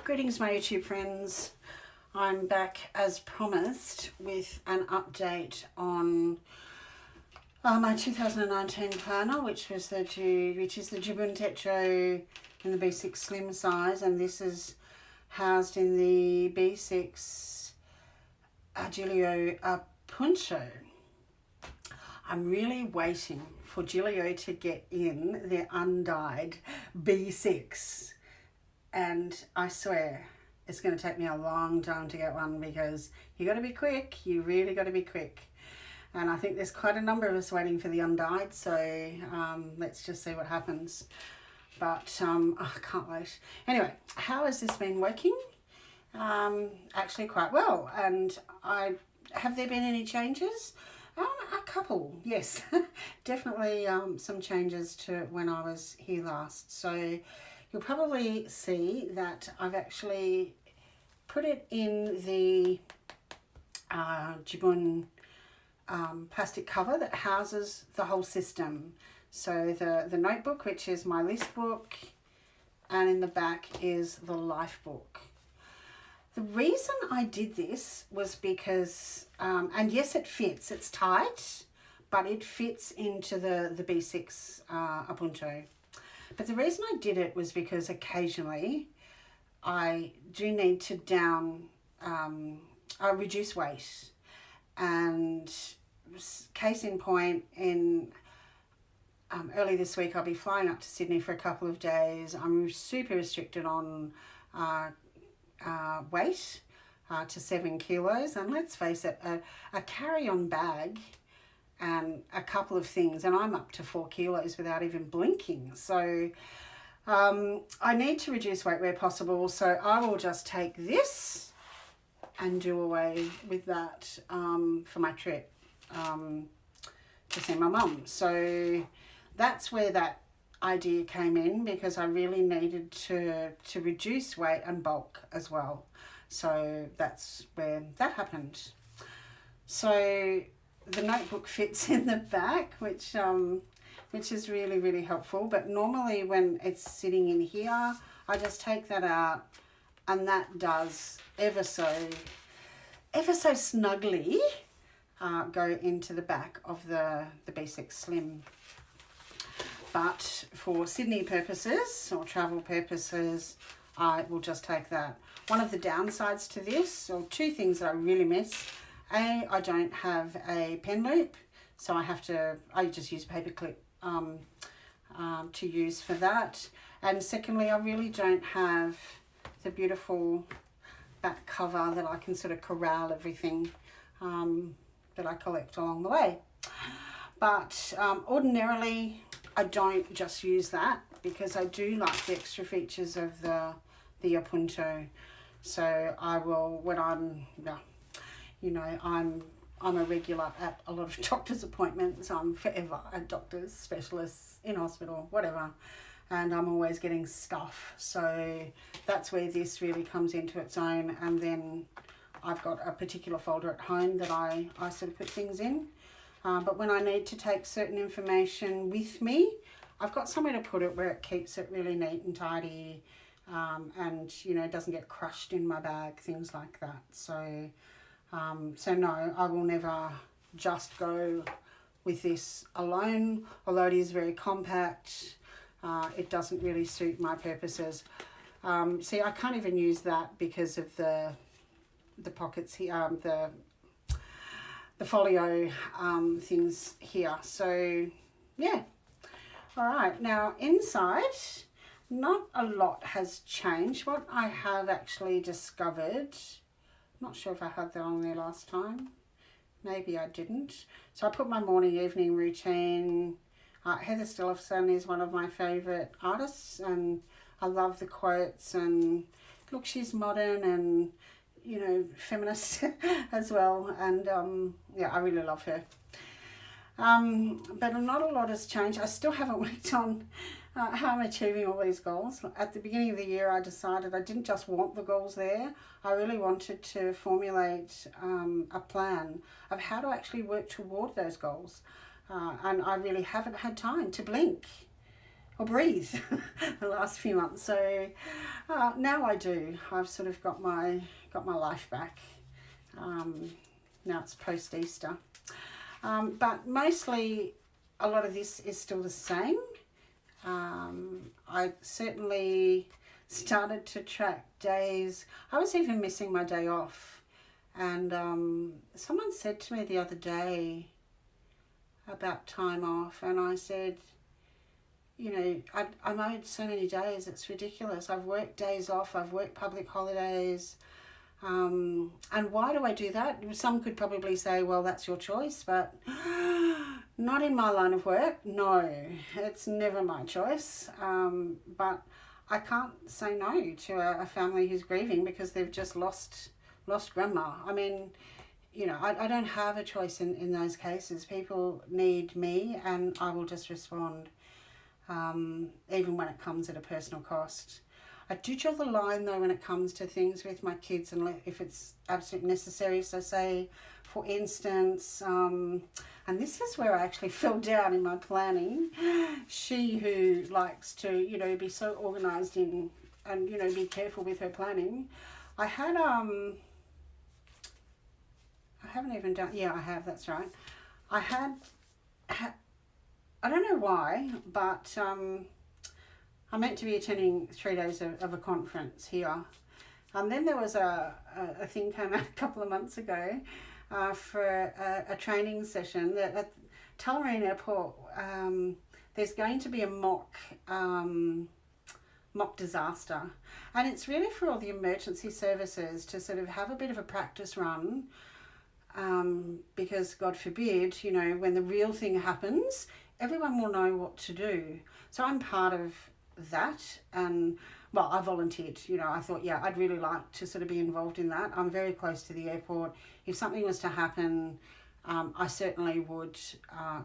Greetings my YouTube friends. I'm back as promised with an update on my 2019 planner, which is the Jibun Techo in the B6slim size, and this is housed in the B6 Jibun Techo. I'm really waiting for Gilio to get in the undyed B6, and I swear it's going to take me a long time to get one because you got to be quick. You really got to be quick. And I think there's quite a number of us waiting for the undyed, so let's just see what happens. But I can't wait. Anyway, how has this been working? Actually quite well. And have there been any changes? A couple, yes. Definitely some changes to when I was here last. So you'll probably see that I've actually put it in the Jibun plastic cover that houses the whole system. So the notebook, which is my list book, and in the back is the life book. The reason I did this was because, and yes, it fits, it's tight, but it fits into the B6 Ubuntu. But the reason I did it was because occasionally I do need to reduce weight. And case in point, in early this week I'll be flying up to Sydney for a couple of days. I'm super restricted on weight to 7 kilos, and let's face it, a carry-on bag and a couple of things, and I'm up to 4 kilos without even blinking. So I need to reduce weight where possible, so I will just take this and do away with that for my trip to see my mum. So that's where that idea came in, because I really needed to reduce weight and bulk as well. So that's where that happened. So the notebook fits in the back, which is really, really helpful. But normally when it's sitting in here, I just take that out, and that does ever so snugly go into the back of the B6slim. But for Sydney purposes or travel purposes, I will just take that. One of the downsides to this, or two things that I really miss: A, I don't have a pen loop, so I just use a paper clip to use for that. And secondly, I really don't have the beautiful back cover that I can sort of corral everything that I collect along the way. But ordinarily I don't just use that, because I do like the extra features of the Ubuntu. So I will, when I'm a regular at a lot of doctor's appointments. I'm forever at doctors, specialists, in hospital, whatever, and I'm always getting stuff. So that's where this really comes into its own. And then I've got a particular folder at home that I sort of put things in. But when I need to take certain information with me, I've got somewhere to put it where it keeps it really neat and tidy, and doesn't get crushed in my bag, things like that. So no, I will never just go with this alone, although it is very compact. It doesn't really suit my purposes. See, I can't even use that because of the pockets here, the folio things here. So yeah, all right, now inside not a lot has changed. What I have actually discovered, not sure if I had that on there last time, maybe I didn't. So I put my morning evening routine. Heather Stillifson is one of my favorite artists, and I love the quotes, and look, she's modern and feminist as well, and yeah, I really love her. But not a lot has changed. I still haven't worked on how I'm achieving all these goals. At the beginning of the year, I decided I didn't just want the goals there. I really wanted to formulate a plan of how to actually work toward those goals, and I really haven't had time to blink. breathe the last few months. So now I do. I've sort of got my life back. Now it's post Easter, but mostly a lot of this is still the same. I certainly started to track days. I was even missing my day off, and someone said to me the other day about time off, and I said, you know, I'm owed so many days, it's ridiculous. I've worked days off, I've worked public holidays, and why do I do that? Some could probably say, well, that's your choice, but not in my line of work. No, it's never my choice. But I can't say no to a family who's grieving because they've just lost grandma. I mean, you know, I don't have a choice in those cases. People need me, and I will just respond, even when it comes at a personal cost. I do draw the line though when it comes to things with my kids, and if it's absolutely necessary. So say, for instance, and this is where I actually fell down in my planning. She who likes to, you know, be so organised in and, you know, be careful with her planning. I had I haven't even done, yeah, I have, that's right. I had I don't know why, but I'm meant to be attending 3 days of a conference here. And then there was a thing came out a couple of months ago for a training session that at Tullamarine Airport, there's going to be a mock disaster. And it's really for all the emergency services to sort of have a bit of a practice run, because God forbid, you know, when the real thing happens, everyone will know what to do. So I'm part of that, and well, I volunteered. You know, I thought, yeah, I'd really like to sort of be involved in that. I'm very close to the airport. If something was to happen, I certainly would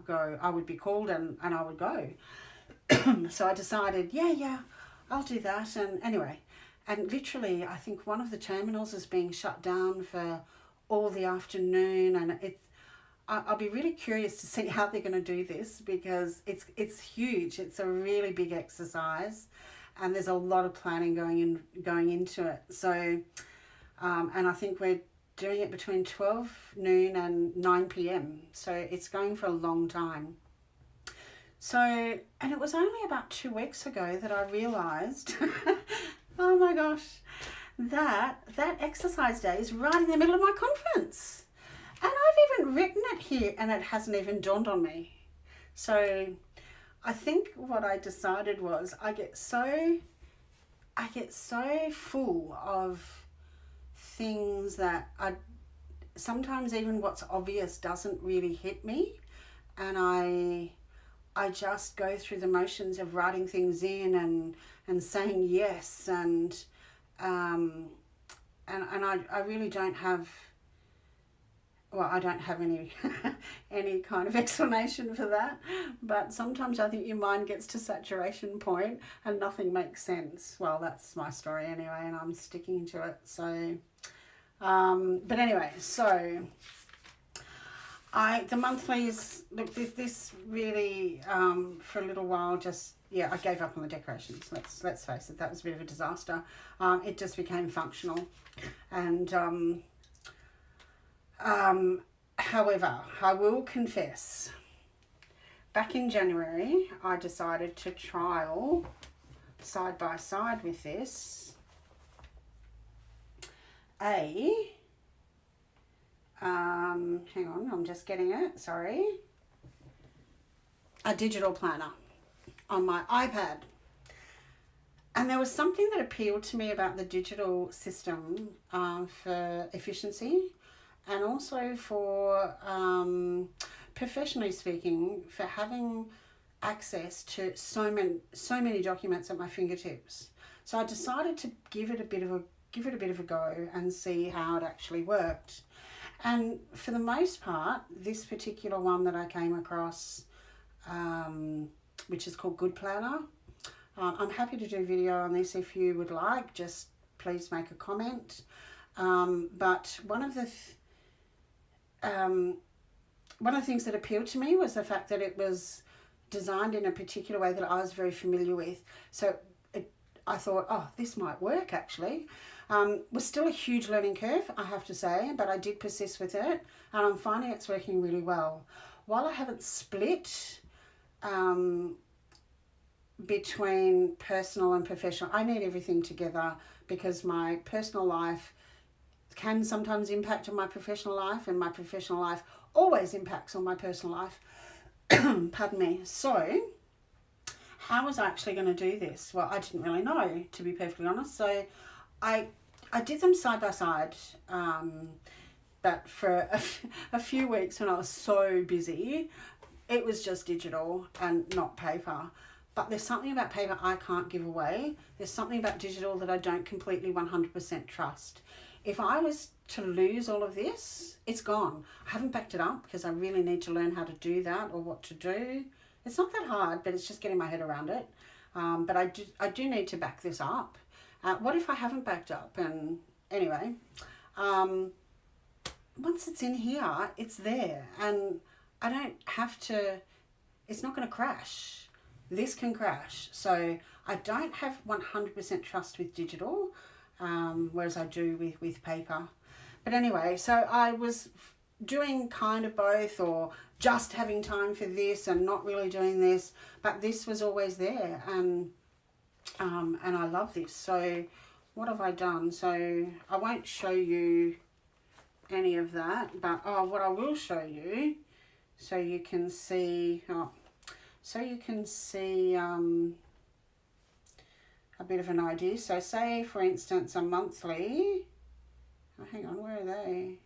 go. I would be called, and I would go. So I decided, yeah, I'll do that. And anyway, and literally, I think one of the terminals is being shut down for all the afternoon, and I'll be really curious to see how they're going to do this, because it's huge. It's a really big exercise, and there's a lot of planning going into it. So, and I think we're doing it between 12 noon and 9 p.m. So it's going for a long time. So, and it was only about 2 weeks ago that I realised, oh my gosh, that exercise day is right in the middle of my conference. And I've even written it here, and it hasn't even dawned on me. So I think what I decided was I get so full of things that sometimes even what's obvious doesn't really hit me, and I just go through the motions of writing things in and saying yes, and I really don't have. Well, I don't have any any kind of explanation for that, but sometimes I think your mind gets to saturation point and nothing makes sense. Well, that's my story anyway, and I'm sticking to it. So, but anyway, so the monthlies, look, this really for a little while just, yeah, I gave up on the decorations. Let's face it, that was a bit of a disaster. It just became functional, and however, I will confess, back in January, I decided to trial side by side with this hang on, I'm just getting it, sorry, a digital planner on my iPad. And there was something that appealed to me about the digital system for efficiency, and also for, professionally speaking, for having access to so many documents at my fingertips. So I decided to give it a bit of a go and see how it actually worked. And for the most part, this particular one that I came across, which is called Good Planner, I'm happy to do a video on this if you would like. Just please make a comment. But one of the things that appealed to me was the fact that it was designed in a particular way that I was very familiar with. So I thought, oh, this might work actually. Was still a huge learning curve, I have to say, but I did persist with it, and I'm finding it's working really well. While I haven't split between personal and professional, I need everything together because my personal life can sometimes impact on my professional life, and my professional life always impacts on my personal life. Pardon me. So how was I actually going to do this? Well, I didn't really know, to be perfectly honest. So I did them side by side, but for a few weeks when I was so busy, it was just digital and not paper. But there's something about paper I can't give away. There's something about digital that I don't completely 100% trust. If I was to lose all of this, it's gone. I haven't backed it up because I really need to learn how to do that or what to do. It's not that hard, but it's just getting my head around it. But I do need to back this up. What if I haven't backed up? And anyway, once it's in here, it's there. And I don't have to, it's not going to crash. This can crash. So I don't have 100% trust with digital, whereas I do with paper. But anyway, so I was doing kind of both, or just having time for this and not really doing this, but this was always there, and I love this. So what have I done? So I won't show you any of that, but what I will show you, so you can see a bit of an idea. So say for instance a monthly, hang on, where are they?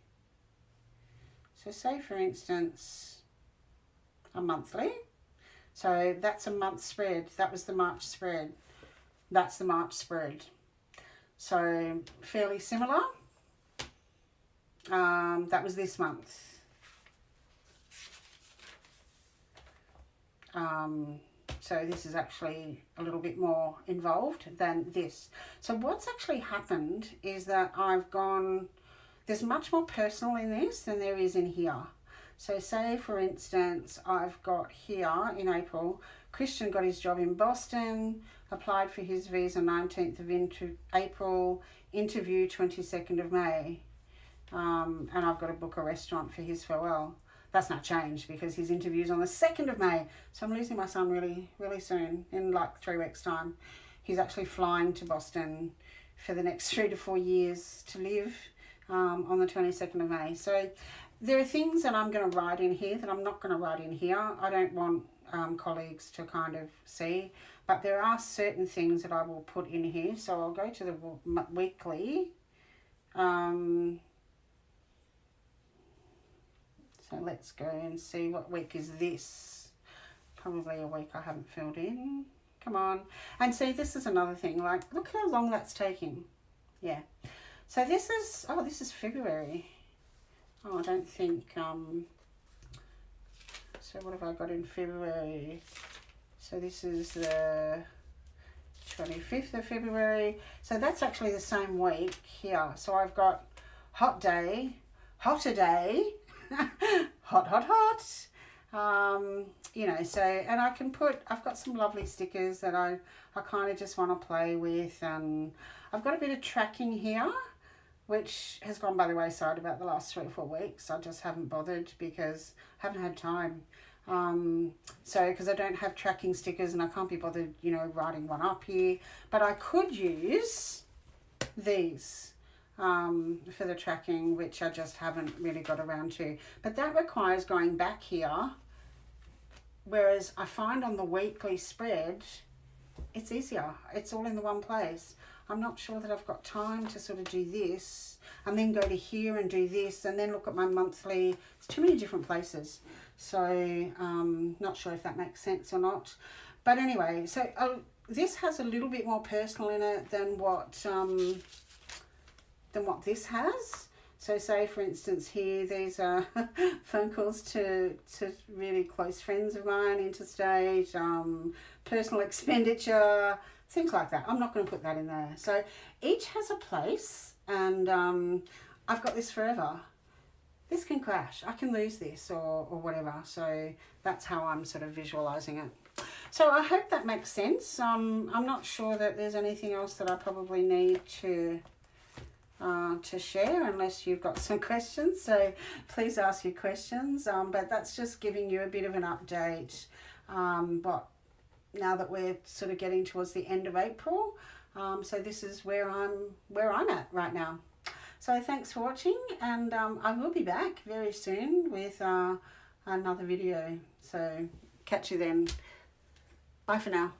So say for instance a monthly, so that's a month spread. That was the March spread. That's the March spread. So fairly similar. That was this month. So this is actually a little bit more involved than this. So what's actually happened is that I've gone, there's much more personal in this than there is in here. So say for instance, I've got here in April, Christian got his job in Boston, applied for his visa 19th of April, interview 22nd of May. And I've got to book a restaurant for his farewell. That's not changed because his interview's on the 2nd of May. So I'm losing my son really, really soon, in like 3 weeks' time. He's actually flying to Boston for the next 3 to 4 years to live on the 22nd of May. So there are things that I'm going to write in here that I'm not going to write in here. I don't want colleagues to kind of see. But there are certain things that I will put in here. So I'll go to the weekly. So let's go and see what week is this. Probably a week I haven't filled in. Come on. And see, this is another thing. Like, look how long that's taking. Yeah. So this is, oh, this is February. Oh, I don't think, so what have I got in February? So this is the 25th of February. So that's actually the same week here. So I've got hot day, hotter day, hot, hot, hot. You know, so, and I can put, I've got some lovely stickers that I kind of just want to play with. And I've got a bit of tracking here, which has gone by the wayside about the last 3 or 4 weeks. I just haven't bothered because I haven't had time. So, because I don't have tracking stickers and I can't be bothered, you know, writing one up here. But I could use these for the tracking, which I just haven't really got around to. But that requires going back here. Whereas I find on the weekly spread, it's easier. It's all in the one place. I'm not sure that I've got time to sort of do this and then go to here and do this and then look at my monthly. It's too many different places. So not sure if that makes sense or not. But anyway, so this has a little bit more personal in it than what this has. So say for instance here, these are phone calls to really close friends of mine, interstate, personal expenditure, things like that. I'm not going to put that in there. So each has a place, and I've got this forever. this can crash. I can lose this or whatever. So that's how I'm sort of visualizing it. So I hope that makes sense. I'm not sure that there's anything else that I probably need to share, unless you've got some questions. So please ask your questions. But that's just giving you a bit of an update. But now that we're sort of getting towards the end of April, so this is where I'm at right now. So thanks for watching, and I will be back very soon with another video. So catch you then. Bye for now.